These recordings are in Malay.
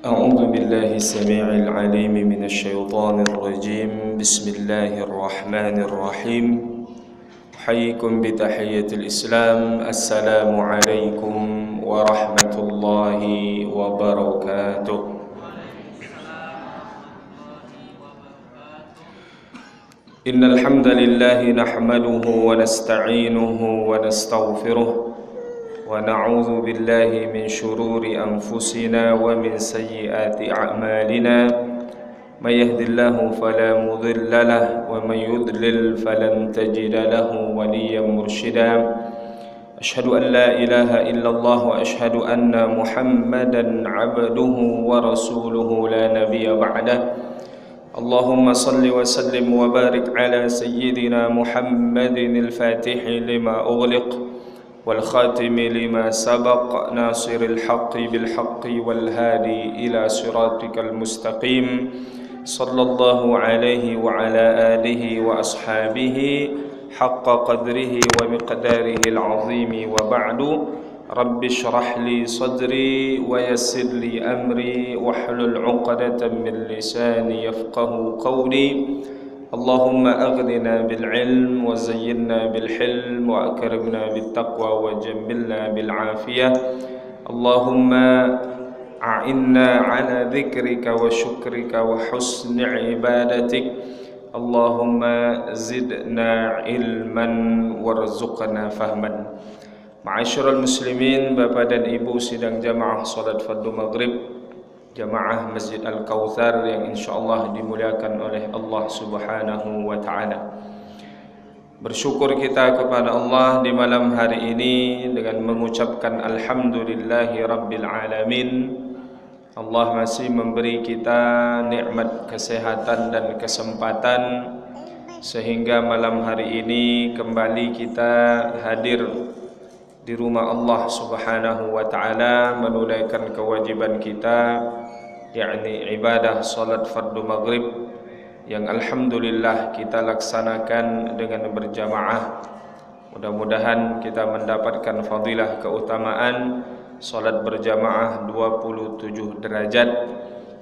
أعوذ بالله السميع العليم من الشيطان الرجيم. بسم الله الرحمن الرحيم. أحييكم بتحية الإسلام. السلام عليكم ورحمة الله وبركاته. إن الحمد لله نحمده ونستعينه ونستغفره ونعوذ بالله من شرور أنفسنا ومن سيئات أعمالنا. من يهد الله فلا مضل له ومن يضلل فلن تجد له وليا مرشدا. أشهد أن لا إله إلا الله وأشهد أن محمدا عبده ورسوله لا نبي بعده. اللهم صل وسلم وبارك على سيدنا محمد الفاتح لما أغلق والخاتم لما سبق ناصر الحق بالحق والهادي إلى صراطك المستقيم صلى الله عليه وعلى آله وأصحابه حق قدره ومقداره العظيم. وبعد، رب اشرح لي صدري ويسر لي أمري واحلل عقدة من لساني يفقه قولي. اللهم أغننا بالعلم وزينا بالحلم وأكرمنا بالتقوى وجملنا بالعافية. اللهم أعنا على ذكرك وشكرك وحسن عبادتك. اللهم زدنا علما وارزقنا فهما. Ma'asyiral muslimin, Bapak dan Ibu sidang jamaah salat fardu maghrib Jamaah Masjid Al-Kautsar yang insyaallah dimuliakan oleh Allah Subhanahu wa taala. Bersyukur kita kepada Allah di malam hari ini dengan mengucapkan alhamdulillahi rabbil alamin. Allah masih memberi kita nikmat kesehatan dan kesempatan sehingga malam hari ini kembali kita hadir di rumah Allah Subhanahu wa taala menunaikan kewajiban kita, yakni ibadah salat fardu maghrib yang alhamdulillah kita laksanakan dengan berjamaah. Mudah-mudahan kita mendapatkan fadilah keutamaan salat berjamaah 27 derajat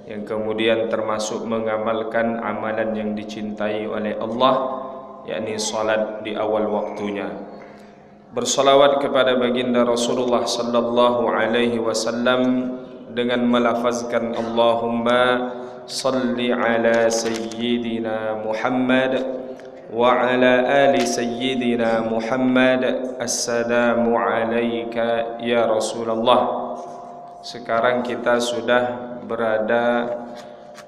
yang kemudian termasuk mengamalkan amalan yang dicintai oleh Allah, yakni salat di awal waktunya. Bersalawat kepada baginda Rasulullah sallallahu alaihi wasallam dengan melafazkan Allahumma salli ala sayyidina Muhammad wa ala ali sayyidina Muhammad. Assalamu alayka ya Rasulullah. Sekarang kita sudah berada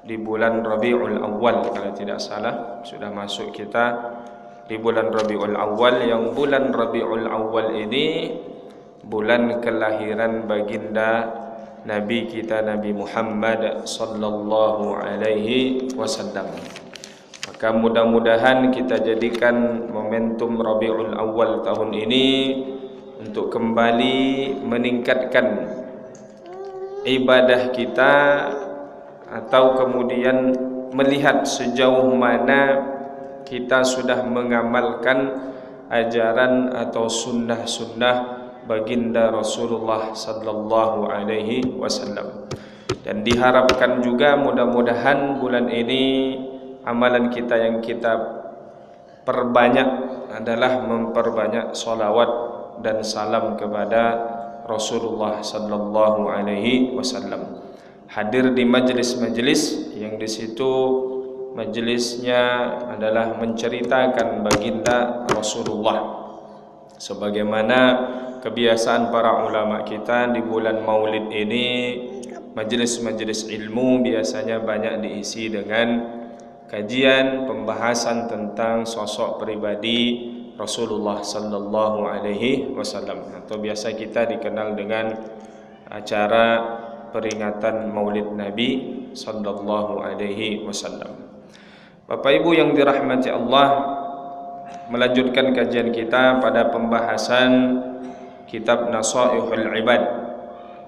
di bulan Rabiul Awal, kalau tidak salah sudah masuk kita di bulan Rabiul Awal, yang bulan Rabiul Awal ini bulan kelahiran baginda Nabi kita Nabi Muhammad sallallahu alaihi wasallam. Maka mudah-mudahan kita jadikan momentum Rabiul Awal tahun ini untuk kembali meningkatkan ibadah kita, atau kemudian melihat sejauh mana kita sudah mengamalkan ajaran atau sunnah-sunnah baginda Rasulullah sallallahu alaihi wasallam. Dan diharapkan juga mudah-mudahan bulan ini amalan kita yang kita perbanyak adalah memperbanyak salawat dan salam kepada Rasulullah sallallahu alaihi wasallam. Hadir di majelis-majelis yang di situ majelisnya adalah menceritakan baginda Rasulullah, sebagaimana kebiasaan para ulama kita di bulan Maulid ini. Majelis-majelis ilmu biasanya banyak diisi dengan kajian pembahasan tentang sosok pribadi Rasulullah sallallahu alaihi wasallam, atau biasa kita dikenal dengan acara peringatan Maulid Nabi sallallahu alaihi wasallam. Bapak Ibu yang dirahmati Allah, melanjutkan kajian kita pada pembahasan kitab Nasaihul Ibad,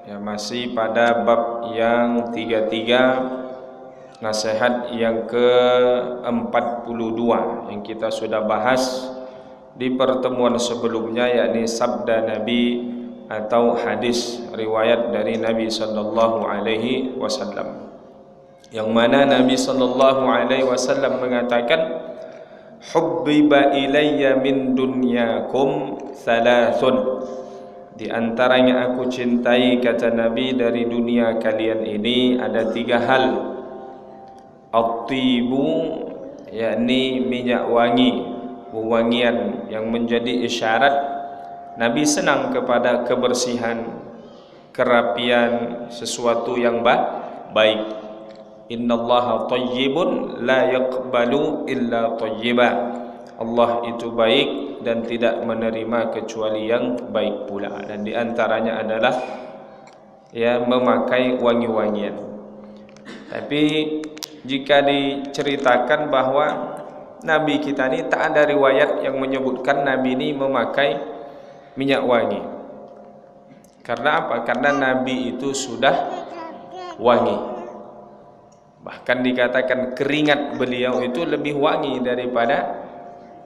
ya, masih pada bab yang 33, nasihat yang ke-42 yang kita sudah bahas di pertemuan sebelumnya, yakni sabda Nabi atau hadis riwayat dari Nabi sallallahu alaihi wasallam, yang mana Nabi sallallahu alaihi wasallam mengatakan, hubbiba ilayya min dunyakum thalathun, di antaranya aku cintai, kata Nabi, dari dunia kalian ini ada 3 hal. At-tibu, yakni minyak wangi, wewangian yang menjadi isyarat Nabi senang kepada kebersihan, kerapian, sesuatu yang baik. Innallaha thayyibun la yaqbalu illa thayyiba. Allah itu baik dan tidak menerima kecuali yang baik pula. Dan di antaranya adalah memakai wangi-wangian. Tapi jika diceritakan bahwa Nabi kita ini tak ada riwayat yang menyebutkan Nabi ini memakai minyak wangi. Karena apa? Karena Nabi itu sudah wangi. Bahkan dikatakan keringat beliau itu lebih wangi daripada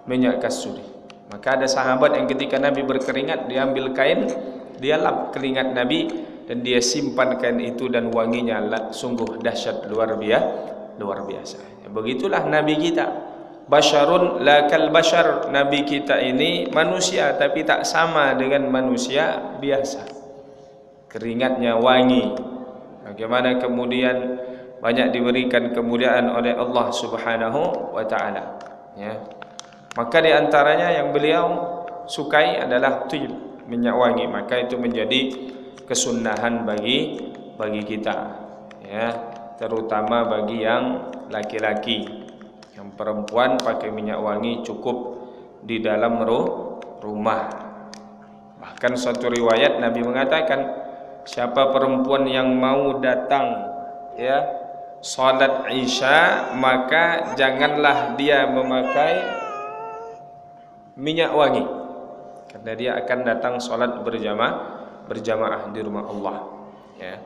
minyak kasturi. Maka ada sahabat yang ketika Nabi berkeringat, dia ambil kain, dia lap keringat Nabi dan dia simpan kain itu, dan wanginya sungguh dahsyat, luar biasa. Begitulah Nabi kita. Basyarun la kal bashar, Nabi kita ini manusia tapi tak sama dengan manusia biasa. Keringatnya wangi. Bagaimana kemudian banyak diberikan kemuliaan oleh Allah Subhanahu wa taala, ya. Maka di antaranya yang beliau sukai adalah thyib, minyak wangi. Maka itu menjadi kesunahan bagi kita, ya, terutama bagi yang laki-laki. Yang perempuan pakai minyak wangi cukup di dalam rumah. Bahkan suatu riwayat Nabi mengatakan, siapa perempuan yang mau datang salat Isya, maka janganlah dia memakai minyak wangi, karena dia akan datang salat berjamaah di rumah Allah, ya,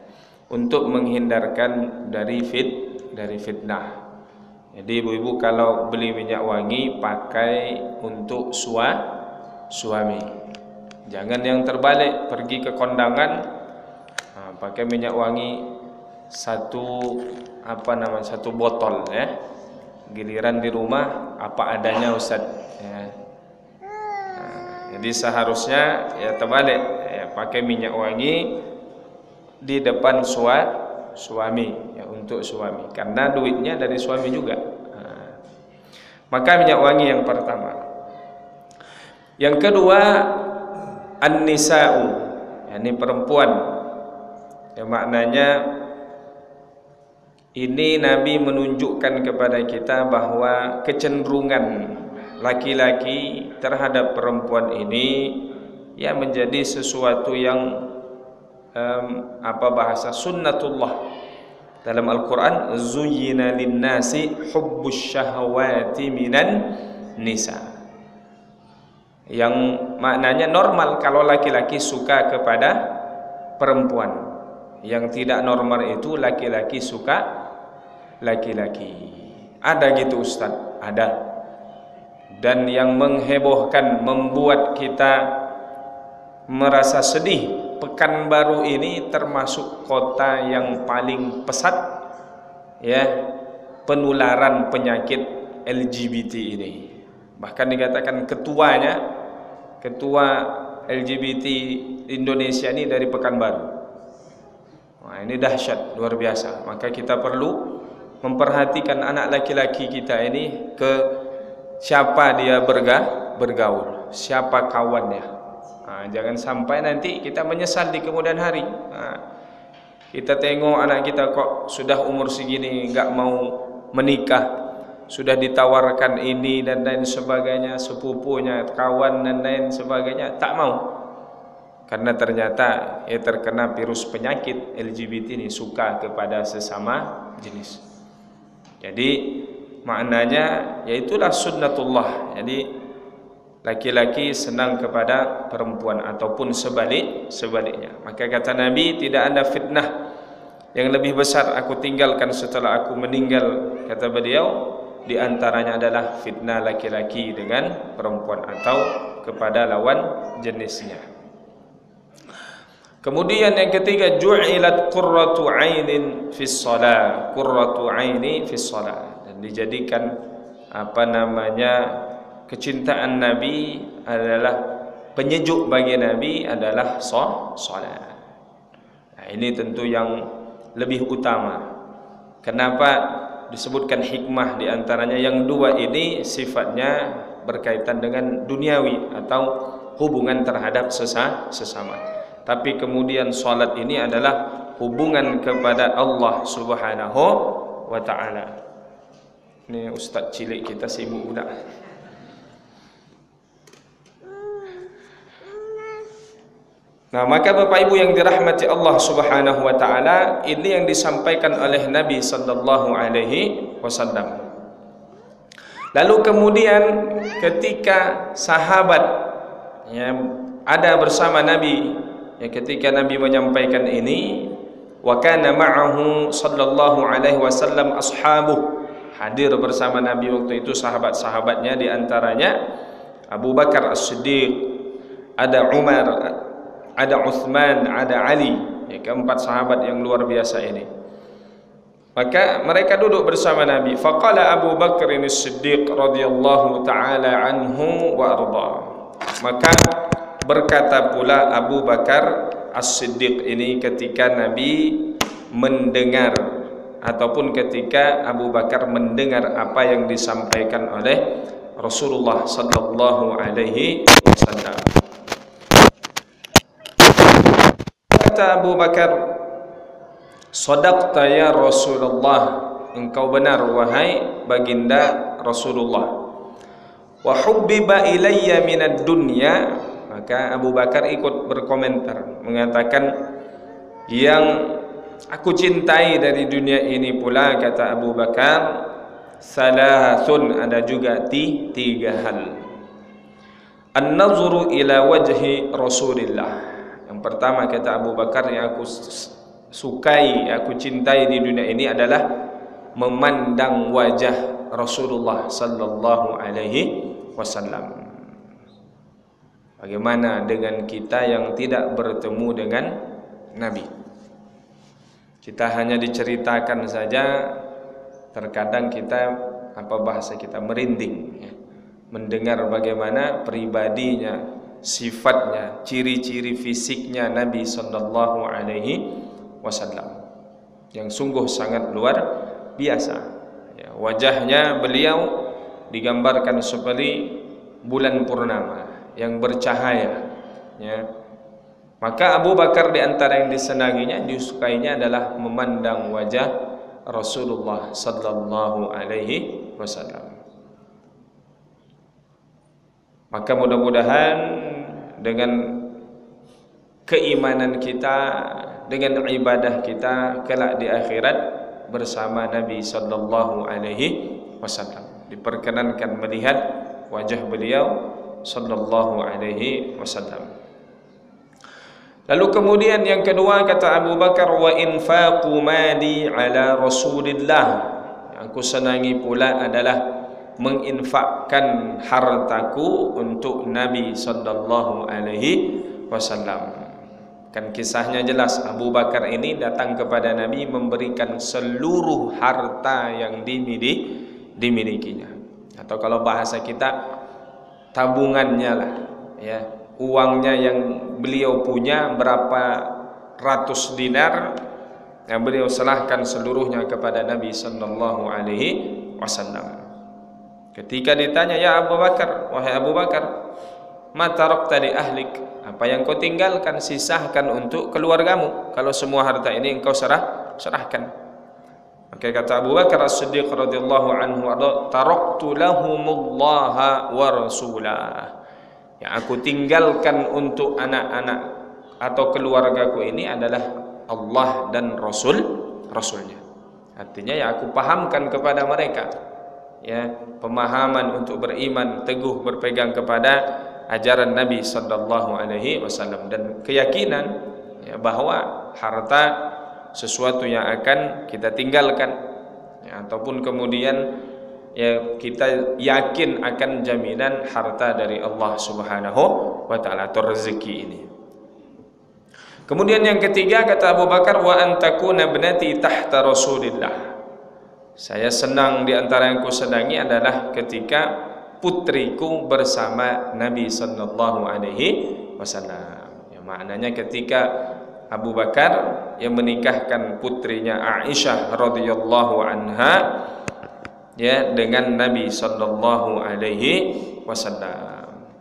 untuk menghindarkan dari fitnah. Jadi ibu-ibu kalau beli minyak wangi, pakai untuk suami. Jangan yang terbalik, pergi ke kondangan pakai minyak wangi satu botol, ya. Giliran di rumah apa adanya, Ustaz, ya. Jadi seharusnya terbalik, ya, pakai minyak wangi di depan suami, ya, untuk suami, karena duitnya dari suami juga. Maka minyak wangi yang pertama. Yang kedua, an-nisa'u, yakni perempuan. Yang maknanya ini Nabi menunjukkan kepada kita bahwa kecenderungan laki-laki terhadap perempuan ini menjadi sesuatu yang sunnatullah. Dalam Al-Quran, zuyyina linnasi hubbus syahawati minan nisa, yang maknanya normal kalau laki-laki suka kepada perempuan. Yang tidak normal itu laki-laki suka laki-laki. Ada gitu, Ustaz? Ada. Dan yang menghebohkan, membuat kita merasa sedih, Pekanbaru ini termasuk kota yang paling pesat, ya, penularan penyakit LGBT ini. Bahkan dikatakan ketua LGBT Indonesia ini dari Pekanbaru. Wah, ini dahsyat, luar biasa. Maka kita perlu memperhatikan anak laki-laki kita ini, ke siapa dia bergaul, siapa kawannya. Jangan sampai nanti kita menyesal di kemudian hari. Kita tengok anak kita kok sudah umur segini nggak mau menikah, sudah ditawarkan ini dan lain sebagainya, sepupunya, kawan dan lain sebagainya, tak mau. Karena ternyata terkena virus penyakit LGBT ini, suka kepada sesama jenis. Jadi maknanya yaitulah sunnatullah. Jadi laki-laki senang kepada perempuan ataupun sebaliknya. Maka kata Nabi, tidak ada fitnah yang lebih besar aku tinggalkan setelah aku meninggal, kata beliau, di antaranya adalah fitnah laki-laki dengan perempuan atau kepada lawan jenisnya. Kemudian yang ketiga, ju'ilat qurratu 'ainin fis shalah, qurratu 'aini fis shalah, dan dijadikan kecintaan Nabi adalah penyejuk bagi Nabi adalah salat. Nah, ini tentu yang lebih utama. Kenapa disebutkan hikmah di antaranya yang dua ini sifatnya berkaitan dengan duniawi atau hubungan terhadap sesama. Tapi kemudian salat ini adalah hubungan kepada Allah Subhanahu wa taala. Ini ustaz cilik kita sibuk budak. Nah, maka Bapak Ibu yang dirahmati Allah Subhanahu wa taala, ini yang disampaikan oleh Nabi sallallahu alaihi wasallam. Lalu kemudian ketika sahabat ada bersama Nabi, ketika Nabi menyampaikan ini, wa kana ma'ahu sallallahu alaihi wasallam ashabuh, hadir bersama Nabi waktu itu sahabat-sahabatnya, di antaranya Abu Bakar As-Siddiq, ada Umar, ada Uthman, ada Ali, keempat sahabat yang luar biasa ini. Maka mereka duduk bersama Nabi. Faqala Abu Bakar As-Siddiq radhiyallahu taala anhu wa arda. Maka berkata pula Abu Bakar As-Siddiq ini ketika Nabi mendengar, ataupun ketika Abu Bakar mendengar apa yang disampaikan oleh Rasulullah sallallahu alaihi wasallam. Kata Abu Bakar, "Shadaqta ya Rasulullah, engkau benar wahai baginda Rasulullah. Wa hubbiba ilayya minad dunya." Maka Abu Bakar ikut berkomentar, mengatakan, yang aku cintai dari dunia ini pula, kata Abu Bakar, salasun, ada juga tiga hal. An-nazru ila wajhi Rasulillah. Yang pertama, kata Abu Bakar, yang aku sukai, aku cintai di dunia ini adalah memandang wajah Rasulullah sallallahu alaihi wasallam. Bagaimana dengan kita yang tidak bertemu dengan Nabi? Kita hanya diceritakan saja, terkadang kita bahasa kita merinding, mendengar bagaimana pribadinya, sifatnya, ciri-ciri fisiknya Nabi sallallahu alaihi wasallam yang sungguh sangat luar biasa. Wajahnya beliau digambarkan seperti bulan purnama yang bercahaya. Maka Abu Bakar di antara yang disenanginya, disukainya adalah memandang wajah Rasulullah sallallahu alaihi wasallam. Maka mudah-mudahan dengan keimanan kita, dengan ibadah kita kelak di akhirat bersama Nabi sallallahu alaihi wasallam, diperkenankan melihat wajah beliau sallallahu alaihi wasallam. Lalu kemudian yang kedua, kata Abu Bakar, wa infaqu mali ala Rasulillah. Yang aku senangi pula adalah menginfakkan hartaku untuk Nabi sallallahu alaihi wasallam. Kan kisahnya jelas, Abu Bakar ini datang kepada Nabi memberikan seluruh harta yang dimilikinya. Atau kalau bahasa kita, tabungannya lah, uangnya yang beliau punya berapa ratus dinar, yang beliau serahkan seluruhnya kepada Nabi sallallahu alaihi wasallam. Ketika ditanya, ya Abu Bakar, wahai Abu Bakar, ma tarakta li ahlik, apa yang kau tinggalkan, sisahkan untuk keluargamu, kalau semua harta ini engkau serahkan. Maka kata Abu Bakar As-Siddiq radhiyallahu anhu, taraktu lahumullaha wa rasulah. Yang aku tinggalkan untuk anak-anak atau keluargaku ini adalah Allah dan Rasulnya. Artinya yang aku pahamkan kepada mereka, pemahaman untuk beriman teguh, berpegang kepada ajaran Nabi sallallahu alaihi wasallam, dan keyakinan bahwa harta sesuatu yang akan kita tinggalkan, ataupun kemudian kita yakin akan jaminan harta dari Allah Subhanahu wa taala atau rezeki ini. Kemudian yang ketiga kata Abu Bakar, wa antakuna ibnati tahta Rasulillah. Saya senang, di antara yang ku senangi adalah ketika putriku bersama Nabi sallallahu alaihi wasallam. Ya, maknanya ketika Abu Bakar yang menikahkan putrinya Aisyah radhiyallahu anha ya dengan Nabi sallallahu alaihi wasallam.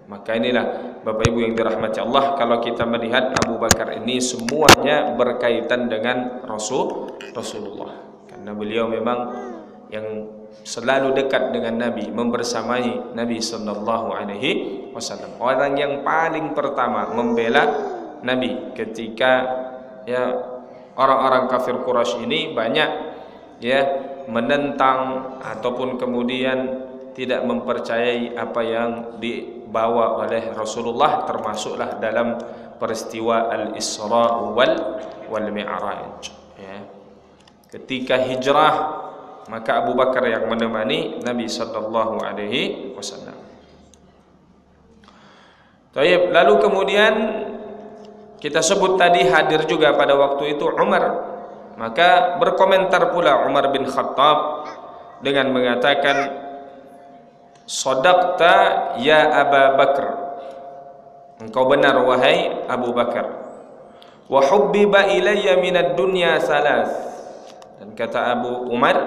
Maka inilah Bapak Ibu yang dirahmati Allah, kalau kita melihat Abu Bakar ini semuanya berkaitan dengan Rasulullah. Karena beliau memang yang selalu dekat dengan Nabi, membersamai Nabi sallallahu alaihi wasallam. Orang yang paling pertama membela Nabi ketika ya orang-orang kafir Quraisy ini banyak ya menentang ataupun kemudian tidak mempercayai apa yang dibawa oleh Rasulullah, termasuklah dalam peristiwa Al-Isra wal Mi'raj ya. Ketika hijrah, maka Abu Bakar yang menemani Nabi sallallahu alaihi wasallam. Baik, lalu kemudian kita sebut tadi hadir juga pada waktu itu Umar. Maka berkomentar pula Umar bin Khattab dengan mengatakan, "Shadaqta ya Aba Bakr." Engkau benar wahai Abu Bakar. "Wa hubbiba ilayya minad dunya salas." Dan kata Umar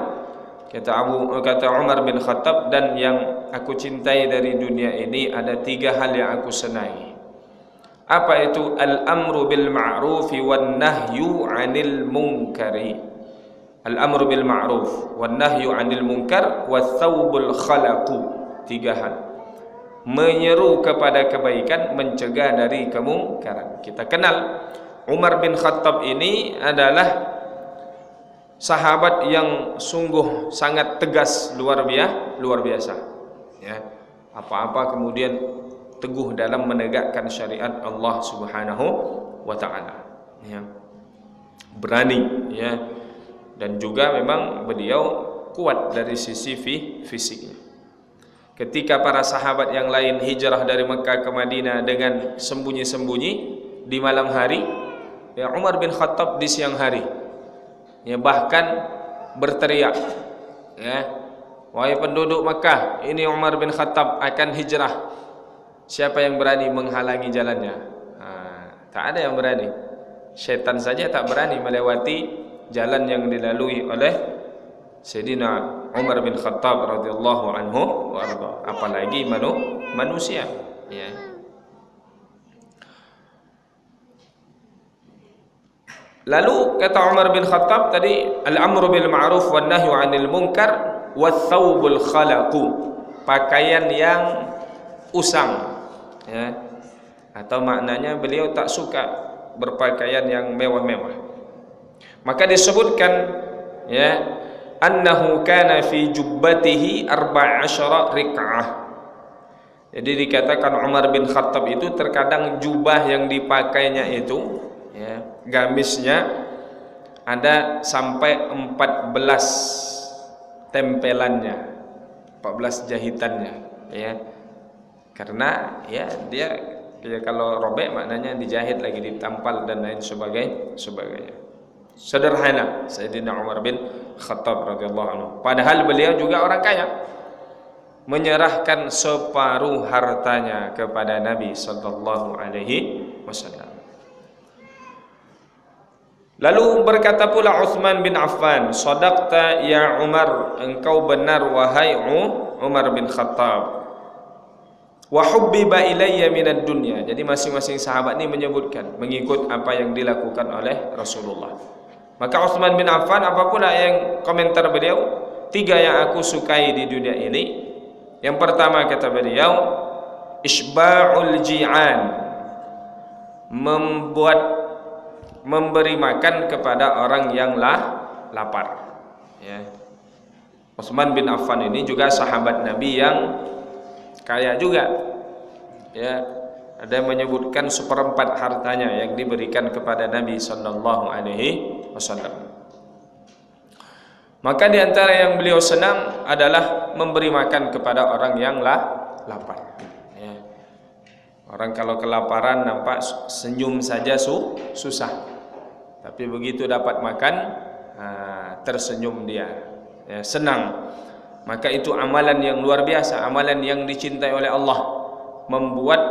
bin Khattab, dan yang aku cintai dari dunia ini ada tiga hal yang aku senangi. Apa itu? Al-amru bil ma'rufi wan nahyu 'anil munkari. Al-amru bil ma'ruf wan nahyu 'anil munkar watsawbul khalaqu. Tiga hal. Menyeru kepada kebaikan, mencegah dari kemungkaran. Kita kenal Umar bin Khattab ini adalah sahabat yang sungguh sangat tegas, luar biasa ya. Apa-apa kemudian teguh dalam menegakkan syariat Allah Subhanahu wa taala ya. Berani ya. Dan juga memang beliau kuat dari sisi fisiknya. Ketika para sahabat yang lain hijrah dari Mekah ke Madinah dengan sembunyi-sembunyi di malam hari, ya Umar bin Khattab di siang hari ya bahkan berteriak ya, "Wahai penduduk Mekah, ini Umar bin Khattab akan hijrah. Siapa yang berani menghalangi jalannya?" Tak ada yang berani. Syaitan saja tak berani melewati jalan yang dilalui oleh Sayyidina Umar bin Khattab radhiyallahu anhu wa arda, apalagi manusia ya. Lalu kata Umar bin Khattab tadi, al-amru bil ma'ruf wan nahyu 'anil munkar watsawbul khalaqu. Pakaian yang usang ya. Atau maknanya beliau tak suka berpakaian yang mewah-mewah. Maka disebutkan ya, annahu kana fi jubbatihi 14 rik'ah. Jadi dikatakan Umar bin Khattab itu terkadang jubah yang dipakainya itu ya, gamisnya ada sampai 14 tempelannya, 14 jahitannya ya. Karena ya dia kalau robek maknanya dijahit lagi, ditampal dan lain sebagainya. Sederhana Sayyidina Umar bin Khattab radhiyallahu anhu. Padahal beliau juga orang kaya, menyerahkan separuh hartanya kepada Nabi sallallahu alaihi wasallam. Lalu berkata pula Utsman bin Affan, "Shadaqta ya Umar, engkau benar wahai Umar bin Khattab. Wa hubbiba ilayya minad dunya." Jadi masing-masing sahabat ini menyebutkan mengikut apa yang dilakukan oleh Rasulullah. Maka Utsman bin Affan apa pula yang komentar beliau? Tiga yang aku sukai di dunia ini. Yang pertama kata beliau, isba'ul ji'an, memberi makan kepada orang yang lapar ya. Utsman bin Affan ini juga sahabat Nabi yang kaya juga ya. Ada yang menyebutkan 1/4 hartanya yang diberikan kepada Nabi sallallahu alaihi wasallam. Maka di antara yang beliau senang adalah memberi makan kepada orang yang lapar ya. Orang kalau kelaparan nampak senyum saja susah. Tapi begitu dapat makan, tersenyum dia, ya, senang. Maka itu amalan yang luar biasa, amalan yang dicintai oleh Allah, membuat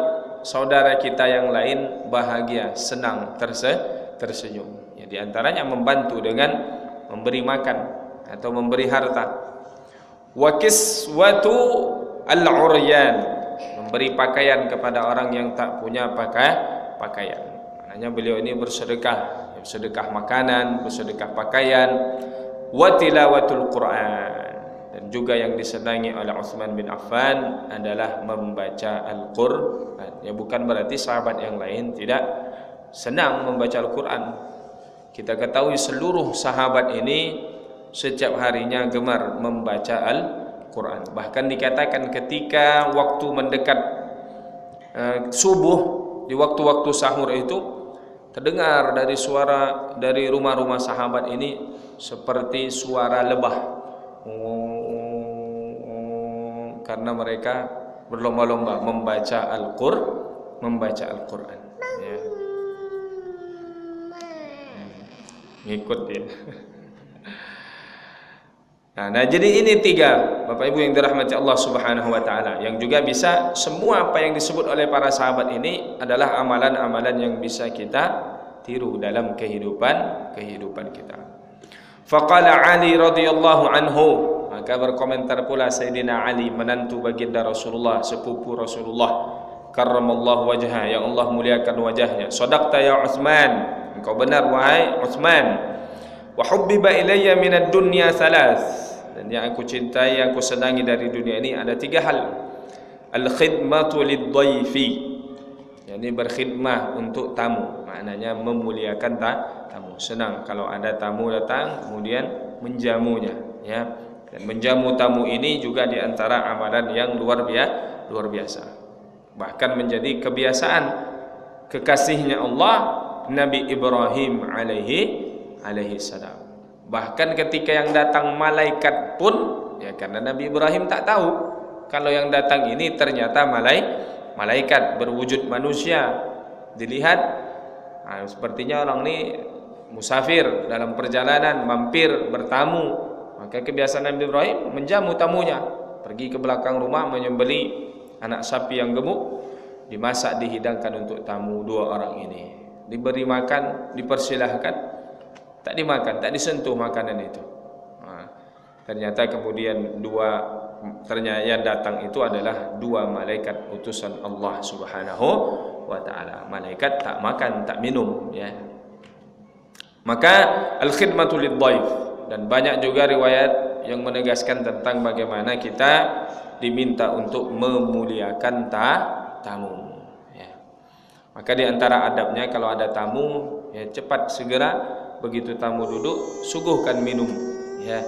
saudara kita yang lain bahagia, senang, tersenyum. Ya, di antaranya membantu dengan memberi makan atau memberi harta. Wa kiswatu al-uryan, memberi pakaian kepada orang yang tak punya pakaian. Maknanya beliau ini bersedekah, bersedekah makanan, bersedekah pakaian. Wa tilawatul Quran, dan juga yang disenangi oleh Utsman bin Affan adalah membaca Al-Quran. Ya, bukan berarti sahabat yang lain tidak senang membaca Al-Quran. Kita ketahui seluruh sahabat ini setiap harinya gemar membaca Al-Quran. Bahkan dikatakan ketika waktu mendekat subuh, di waktu-waktu sahur itu, terdengar dari suara dari rumah-rumah sahabat ini seperti suara lebah, karena mereka berlomba-lomba membaca Al-Quran. Ya. Ngikut dia. Nah, jadi ini tiga, Bapak Ibu yang dirahmati Allah Subhanahu wa taala, yang juga bisa, semua apa yang disebut oleh para sahabat ini adalah amalan-amalan yang bisa kita tiru dalam kehidupan kita. Faqala Ali radhiyallahu anhu, maka berkomentar pula Sayyidina Ali, menantu baginda Rasulullah, sepupu Rasulullah, karramallahu wajhah, yang Allah muliakan wajahnya. Shadaqta ya Utsman, engkau benar wahai Utsman. Wa hubbiba ilayya minad dunya thalath, dan yang aku cintai, yang aku senangi dari dunia ini ada tiga hal. Al-khidmatu lid-dhaifi, yakni berkhidmah untuk tamu, maknanya memuliakan tamu. Senang kalau ada tamu datang kemudian menjamunya, ya. Dan menjamu tamu ini juga diantara amalan yang luar biasa. Bahkan menjadi kebiasaan kekasihnya Allah, Nabi Ibrahim alaihi salam. Bahkan ketika yang datang malaikat pun, ya, karena Nabi Ibrahim tak tahu kalau yang datang ini ternyata malaikat berwujud manusia. Dilihat, sepertinya orang ini musafir dalam perjalanan, mampir bertamu. Maka kebiasaan Nabi Ibrahim menjamu tamunya, pergi ke belakang rumah menyembeli anak sapi yang gemuk, dimasak, dihidangkan untuk tamu dua orang ini. Diberi makan, dipersilahkan, tak dimakan, tak disentuh makanan itu. Ternyata kemudian ternyata yang datang itu adalah dua malaikat utusan Allah Subhanahu wa taala. Malaikat tak makan, tak minum, ya. Maka al-khidmatu lid-dhaif, dan banyak juga riwayat yang menegaskan tentang bagaimana kita diminta untuk memuliakan tamu, ya. Maka di antara adabnya kalau ada tamu, ya, cepat segera begitu tamu duduk suguhkan minum, ya.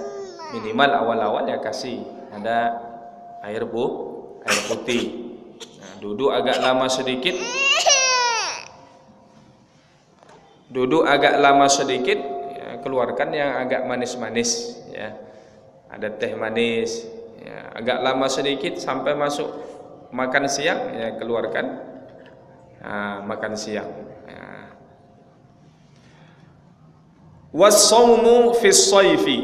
Minimal awal-awal ya kasih ada air putih. Nah, duduk agak lama sedikit, ya, keluarkan yang agak manis-manis, ya. Ada teh manis, ya, agak lama sedikit sampai masuk makan siang, ya, keluarkan makan siang, ya. Was-shaumu fis shayfi,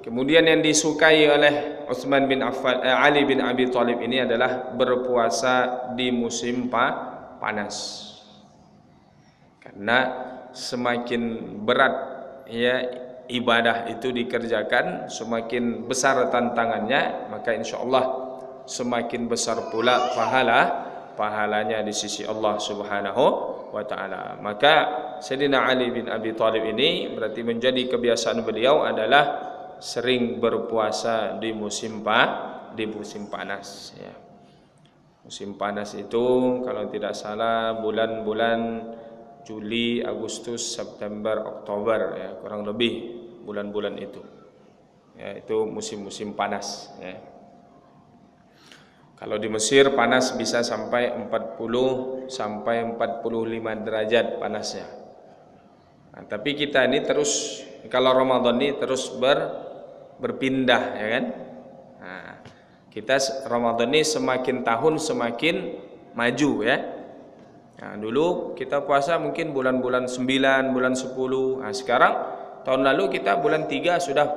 kemudian yang disukai oleh Utsman bin Affan, Ali bin Abi Thalib ini adalah berpuasa di musim panas. Karena semakin berat, ya, ibadah itu dikerjakan, semakin besar tantangannya, maka insyaallah semakin besar pula pahalanya di sisi Allah Subhanahu wa taala. Maka Sayyidina Ali bin Abi Thalib ini berarti menjadi kebiasaan beliau adalah sering berpuasa di musim panas, ya. Musim panas itu kalau tidak salah bulan-bulan Juli, Agustus, September, Oktober, ya, kurang lebih bulan-bulan itu, ya, itu musim-musim panas, ya. Kalau di Mesir panas bisa sampai 40 sampai 45 derajat panasnya. Nah, tapi kita ini terus, kalau Ramadan ini terus berpindah, ya kan? Nah, kita Ramadan ini semakin tahun semakin maju, ya. Dulu kita puasa mungkin bulan-bulan 9, bulan 10. Sekarang tahun lalu kita bulan 3 sudah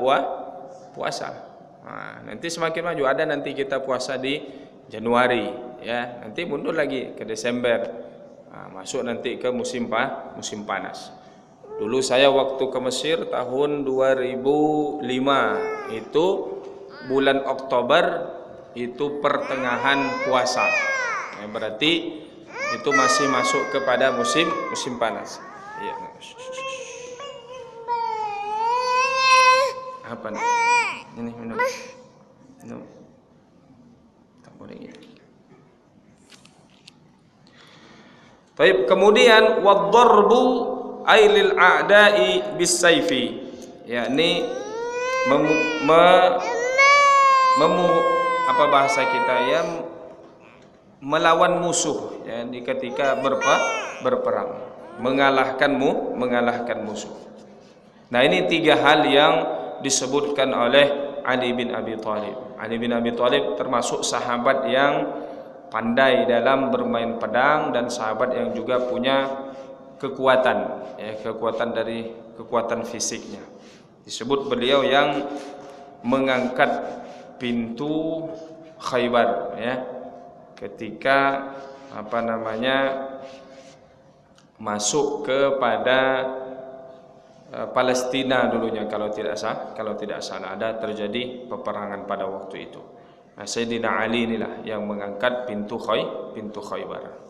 puasa. Nanti semakin maju, ada nanti kita puasa di Januari, ya. Nanti mundur lagi ke Desember. Masuk nanti ke musim panas. Dulu saya waktu ke Mesir tahun 2005, itu bulan Oktober itu pertengahan puasa. Berarti itu masih masuk kepada musim panas. Iya. Apa nih? Ini minum. Tak boleh gitu. Baik, kemudian waddarbu ailil a'da'i bisayfi, yakni apa bahasa kita ya, melawan musuh, ya, di ketika berperang, mengalahkan musuh. Nah, ini 3 hal yang disebutkan oleh Ali bin Abi Thalib. Ali bin Abi Thalib termasuk sahabat yang pandai dalam bermain pedang dan sahabat yang juga punya kekuatan, ya, kekuatan fisiknya. Disebut beliau yang mengangkat pintu Khaybar, ya, ketika masuk kepada Palestina dulunya, kalau tidak salah ada terjadi peperangan pada waktu itu. Nah, Sayyidina Ali inilah yang mengangkat pintu Khaybar.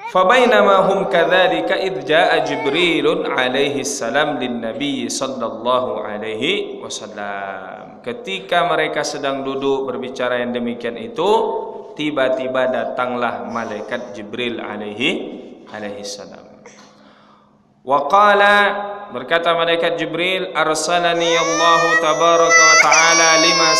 Fabainama hum kadzalika idh jaa Jibrilun alaihi salam lin Nabi sallallahu alaihi wasallam. Ketika mereka sedang duduk berbicara yang demikian itu, tiba-tiba datanglah malaikat Jibril alaihi salam. Wa qala, berkata malaikat Jibril, arsalani Allah tabaraka wa taala lima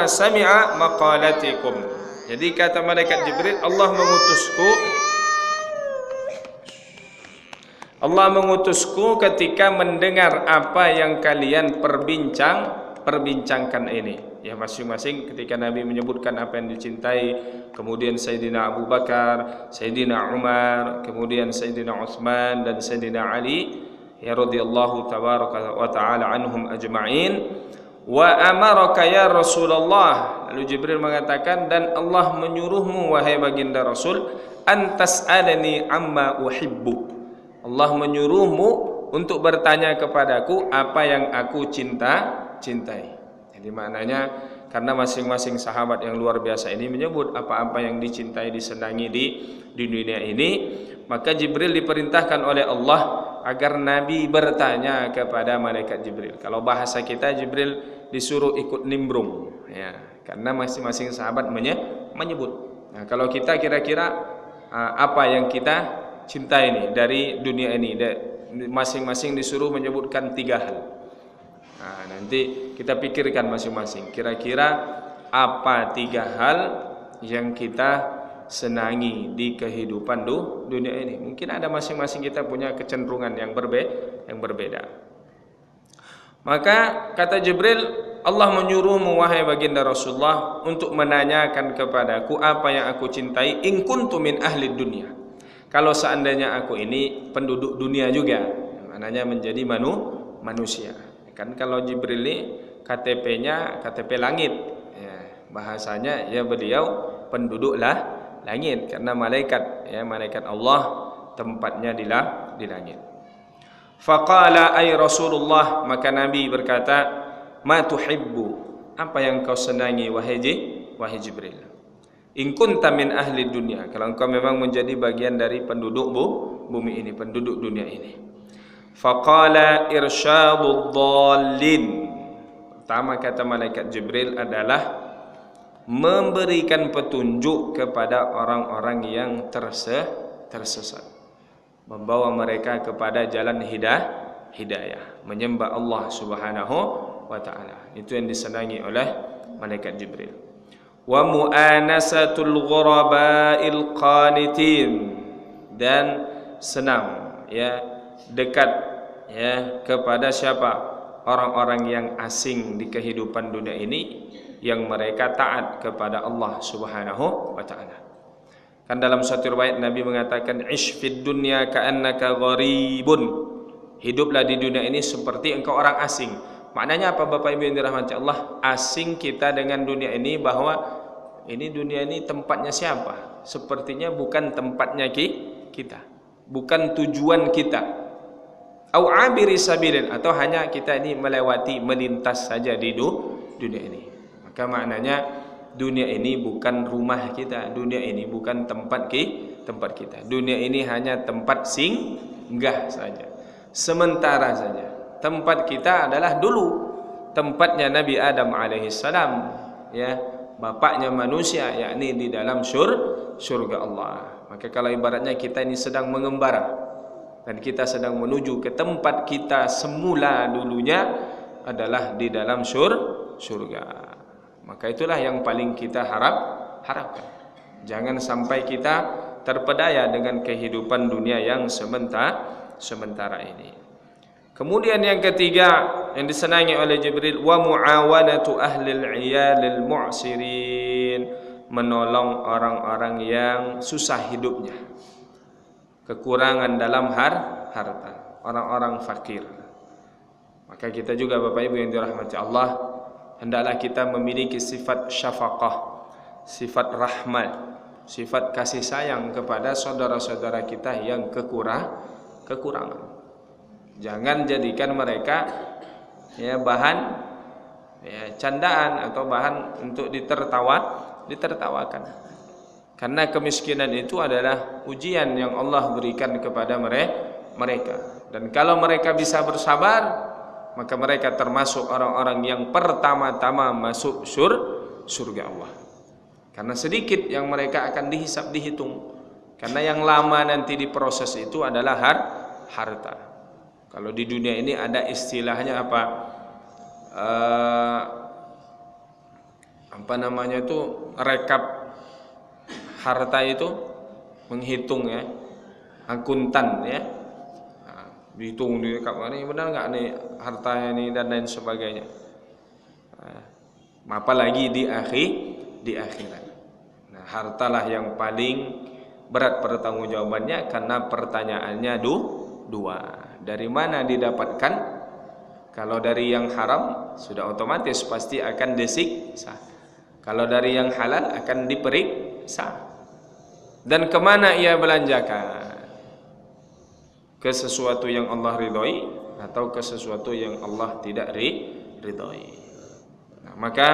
sami'a maqalatikum. Jadi kata malaikat Jibril, Allah mengutusku ketika mendengar apa yang kalian perbincangkan ini. Ya, masing-masing ketika Nabi menyebutkan apa yang dicintai, kemudian Sayyidina Abu Bakar, Sayyidina Umar, kemudian Sayyidina Utsman dan Sayyidina Ali, ya radhiyallahu tabaraka wa ta'ala anhum ajma'in. Wa amaraka ya Rasulullah, lalu Jibril mengatakan, dan Allah menyuruhmu wahai baginda Rasul, antas alani amma uhibbu. Allah menyuruhmu untuk bertanya kepadaku apa yang aku cintai. Jadi maknanya karena masing-masing sahabat yang luar biasa ini menyebut apa-apa yang dicintai, disenangi di dunia ini, maka Jibril diperintahkan oleh Allah agar Nabi bertanya kepada malaikat Jibril. Kalau bahasa kita, Jibril disuruh ikut nimbrung, ya, karena masing-masing sahabat menyebut. Nah, kalau kita kira-kira apa yang kita cintai ini dari dunia ini, masing-masing disuruh menyebutkan 3 hal. Nah, nanti kita pikirkan masing-masing, kira-kira apa 3 hal yang kita senangi di kehidupan dunia ini. Mungkin ada masing-masing kita punya kecenderungan yang berbeda. Maka kata Jibril, Allah menyuruhmu wahai baginda Rasulullah untuk menanyakan kepadaku apa yang aku cintai, in kuntu min ahli dunia. Kalau seandainya aku ini penduduk dunia juga, maknanya menjadi manusia. Kan kalau Jibril ini KTP-nya KTP langit, ya, bahasanya ya beliau penduduklah langit, karena malaikat, ya, malaikat Allah tempatnya di langit. Faqala ay Rasulullah, maka Nabi berkata, ma tuhibbu, apa yang kau senangi wahai Jibril? In kunta min ahli dunia, kalau engkau memang menjadi bagian dari penduduk bumi ini, penduduk dunia ini. Faqala irsyadud dhallin, pertama kata malaikat Jibril adalah memberikan petunjuk kepada orang-orang yang tersesat, membawa mereka kepada jalan hidayah, menyembah Allah Subhanahu wa taala. Itu yang disenangi oleh malaikat Jibril. Wa mu'anasatul ghuraba'il qanitin, dan senang, ya, dekat, ya, kepada siapa? orang-orang yang asing di kehidupan dunia ini yang mereka taat kepada Allah Subhanahu wa taala. Kan dalam suatu riwayat Nabi mengatakan, "Ish fid dunya ka'annaka gharibun." Hiduplah di dunia ini seperti engkau orang asing. Maknanya apa Bapak Ibu yang dirahmati Allah? Asing kita dengan dunia ini, bahwa ini dunia ini tempatnya siapa? Sepertinya bukan tempatnya kita, bukan tujuan kita. Au abiri sabilin, atau hanya kita ini melewati, melintas saja di dunia ini. Maka maknanya dunia ini bukan rumah kita, dunia ini bukan tempat kita. Dunia ini hanya tempat singgah saja, sementara saja. Tempat kita adalah dulu tempatnya Nabi Adam alaihissalam, ya, bapaknya manusia, yakni di dalam surga Allah. Maka kalau ibaratnya kita ini sedang mengembara dan kita sedang menuju ke tempat kita semula dulunya adalah di dalam surga. Maka itulah yang paling kita harapkan. Jangan sampai kita terpedaya dengan kehidupan dunia yang sementara ini. Kemudian yang ketiga yang disenangi oleh Jibril, wa muawanatu ahlil iyalil mu'sirin, menolong orang-orang yang susah hidupnya, kekurangan dalam harta, orang-orang fakir. Maka kita juga Bapak Ibu yang dirahmati Allah, hendaklah kita memiliki sifat syafaqah, sifat rahmat, sifat kasih sayang kepada saudara-saudara kita yang kekurangan. Jangan jadikan mereka ya bahan ya candaan atau bahan untuk ditertawakan. Karena kemiskinan itu adalah ujian yang Allah berikan kepada mereka. Dan kalau mereka bisa bersabar, maka mereka termasuk orang-orang yang pertama-tama masuk surga Allah. Karena sedikit yang mereka akan dihisap, dihitung. Karena yang lama nanti diproses itu adalah harta. Kalau di dunia ini ada istilahnya apa? Apa namanya itu? Rekap harta itu, menghitung ya, akuntan ya. Dihitung di rekap ini benar nggak nih hartanya ini dan lain sebagainya. Apalagi di akhirat. Nah, hartalah yang paling berat pertanggungjawabannya, karena pertanyaannya dua. Dari mana didapatkan? Kalau dari yang haram sudah otomatis pasti akan disiksa. Kalau dari yang halal akan diperiksa. Dan kemana ia belanjakan? Ke sesuatu yang Allah ridhoi atau ke sesuatu yang Allah tidak ridhoi. Nah, maka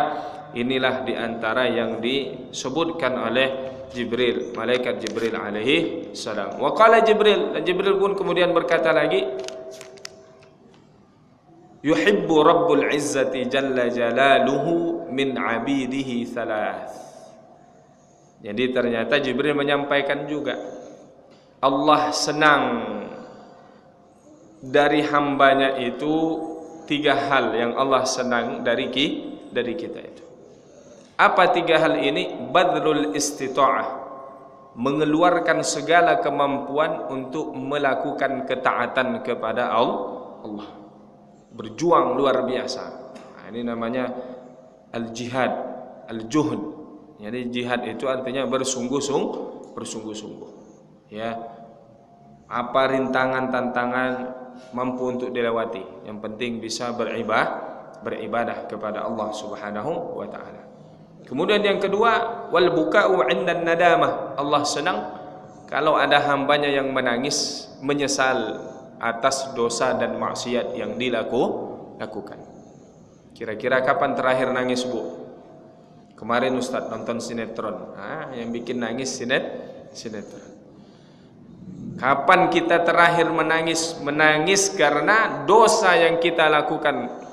inilah diantara yang disebutkan oleh Jibril, malaikat Jibril alaihi salam. Wa qala Jibril, dan Jibril pun kemudian berkata lagi, yuhibbu rabbul izzati jalla jalaluhu min abidihi thalath. Jadi ternyata Jibril menyampaikan juga, Allah senang dari hambanya itu 3 hal yang Allah senang dari kita itu. Apa 3 hal ini? Badrul istita'ah, mengeluarkan segala kemampuan untuk melakukan ketaatan kepada Allah, berjuang luar biasa. Nah, ini namanya al-jihad, al-juhd. Jadi jihad itu artinya bersungguh-sungguh. Ya, apa rintangan, tantangan mampu untuk dilewati. Yang penting bisa beribadah kepada Allah Subhanahu wa taala. Kemudian yang kedua, wal buka'u 'indan nadamah. Allah senang kalau ada hambanya yang menangis, menyesal atas dosa dan maksiat yang dilakukan. Kira-kira kapan terakhir nangis, Bu? Kemarin Ustaz nonton sinetron. Yang bikin nangis sinetron. Kapan kita terakhir menangis? Menangis karena dosa yang kita lakukan.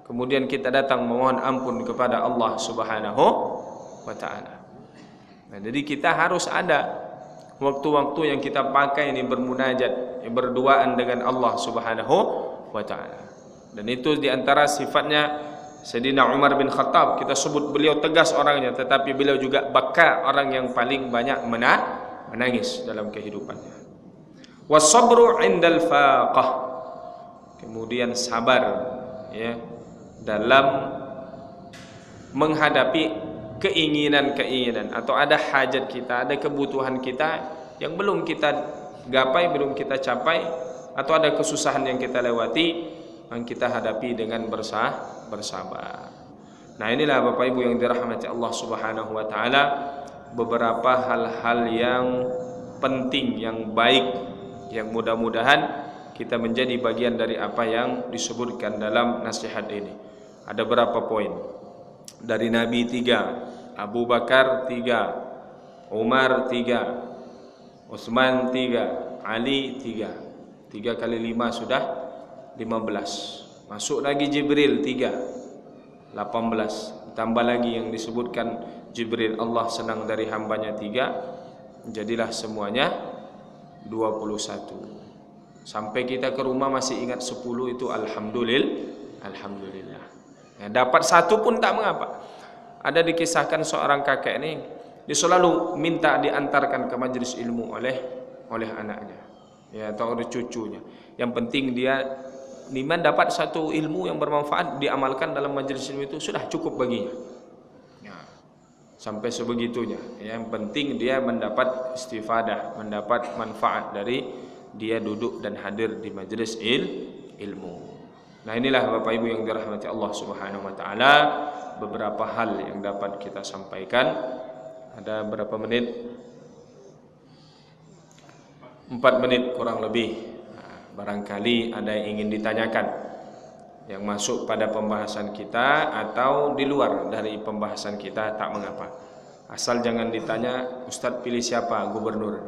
Kemudian kita datang memohon ampun kepada Allah Subhanahu wa taala. Nah, jadi kita harus ada waktu-waktu yang kita pakai ini bermunajat, berduaan dengan Allah Subhanahu wa taala. Dan itu diantara sifatnya Sayyidina Umar bin Khattab. Kita sebut beliau tegas orangnya, tetapi beliau juga baka, orang yang paling banyak menangis dalam kehidupannya. Was-sabru 'indal faqah. Kemudian sabar ya dalam menghadapi keinginan-keinginan atau ada hajat kita, ada kebutuhan kita yang belum kita gapai, belum kita capai, atau ada kesusahan yang kita lewati, yang kita hadapi dengan bersabar. Nah, inilah Bapak Ibu yang dirahmati Allah Subhanahu wa taala, beberapa hal-hal yang penting, yang baik, yang mudah-mudahan kita menjadi bagian dari apa yang disebutkan dalam nasihat ini. Ada berapa poin? Dari Nabi 3, Abu Bakar 3, Umar 3, Utsman 3, Ali 3. 3 kali 5 sudah 15. Masuk lagi Jibril 3, 18. Tambah lagi yang disebutkan Jibril, Allah senang dari hambanya 3, jadilah semuanya 21. Sampai kita ke rumah masih ingat 10 itu alhamdulillah. Ya, dapat 1 pun tak mengapa. Ada dikisahkan seorang kakek ini, dia selalu minta diantarkan ke majelis ilmu oleh anaknya, ya, atau oleh cucunya. Yang penting dia niman dapat 1 ilmu yang bermanfaat, diamalkan dalam majelis ilmu itu sudah cukup baginya. Ya, sampai sebegitunya. Yang penting dia mendapat istifadah, mendapat manfaat dari dia duduk dan hadir di majelis ilmu. Nah, inilah Bapak Ibu yang dirahmati Allah Subhanahu wa taala, beberapa hal yang dapat kita sampaikan. Ada berapa menit? 4 menit kurang lebih. Nah, barangkali ada yang ingin ditanyakan yang masuk pada pembahasan kita atau di luar dari pembahasan kita, tak mengapa. Asal jangan ditanya, Ustadz pilih siapa gubernur.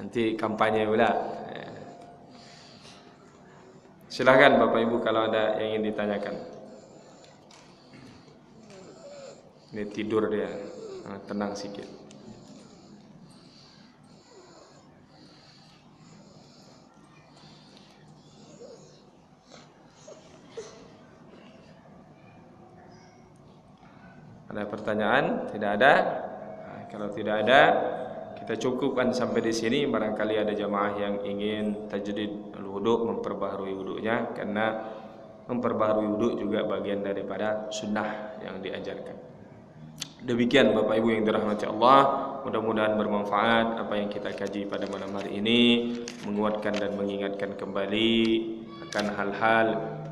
Nanti kampanye pula. Silakan Bapak Ibu kalau ada yang ingin ditanyakan. Ini tidur dia, tenang sikit. Ada pertanyaan? Tidak ada? Nah, kalau tidak ada, kita cukupkan sampai di sini. Barangkali ada jamaah yang ingin tajdid al-wudu, memperbaharui wudunya, karena memperbaharui wudu juga bagian daripada sunnah yang diajarkan. Demikian Bapak Ibu yang dirahmati Allah, mudah-mudahan bermanfaat apa yang kita kaji pada malam hari ini, menguatkan dan mengingatkan kembali akan hal-hal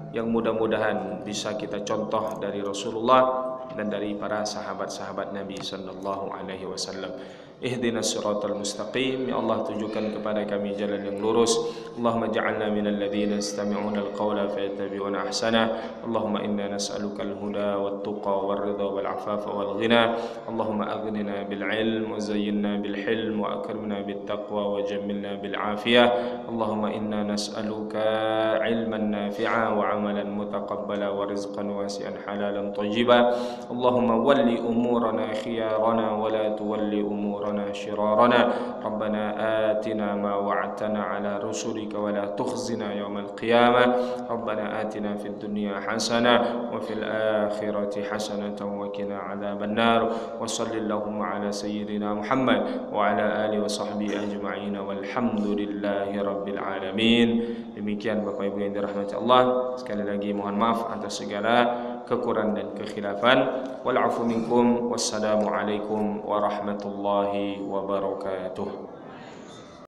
yang mudah-mudahan bisa kita contoh dari Rasulullah dan dari para sahabat-sahabat Nabi sallallahu alaihi wasallam. Ihdinas siratal mustaqim, ya Allah tunjukkan kepada kami jalan yang lurus. Allahumma ja'alna minal ladzina yastami'una al-qawla fayattabi'una ahsana. Allahumma inna nas'aluka al-huda wat-tuqa war-ridha wal-'afafa wal-ghina. Allahumma aghnina bil 'ilm wa zayyinna bil hilm wa akrimna bit taqwa wa jammilna bil 'afiyah. Allahumma inna nas'aluka 'ilman nafi'a wa 'amalan mutaqabbala wa rizqan wasi'an halalan thayyiba. Allahumma walli umurana khiyarana wa la tuwalli umurana شرارنا ربنا آتنا ما وعدتنا على رسلك ولا تخزنا يوم القيامة ربنا آتنا في الدنيا حسنة وفي الآخرة حسنة وقنا عذاب النار وصل اللهم على سيدنا محمد وعلى آله وصحبه أجمعين والحمد لله رب العالمين. Demikian Bapak Ibu yang dirahmati Allah, sekali lagi mohon maaf atas segala kekurangan dan kekhilafan. Wal afu minkum, wassalamu alaikum warahmatullahi wabarakatuh.